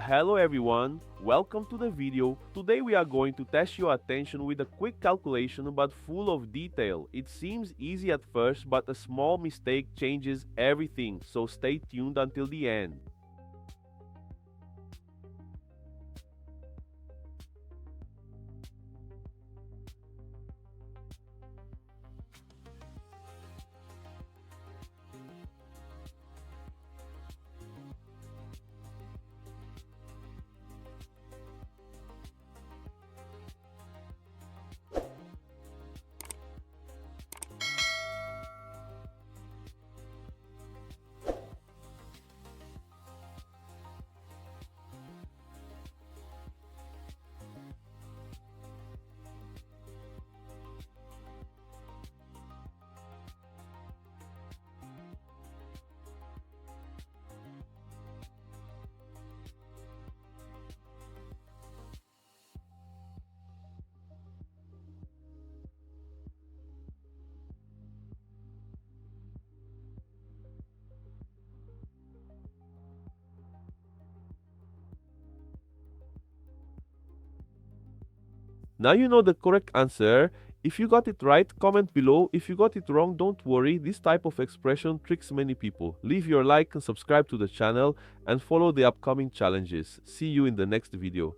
Hello everyone, welcome to the video. Today we are going to test your attention with a quick calculation but full of detail. It seems easy at first, but a small mistake changes everything, so stay tuned until the end. Now you know the correct answer. If you got it right, comment below. If you got it wrong, don't worry. This type of expression tricks many people. Leave your like and subscribe to the channel and follow the upcoming challenges. See you in the next video.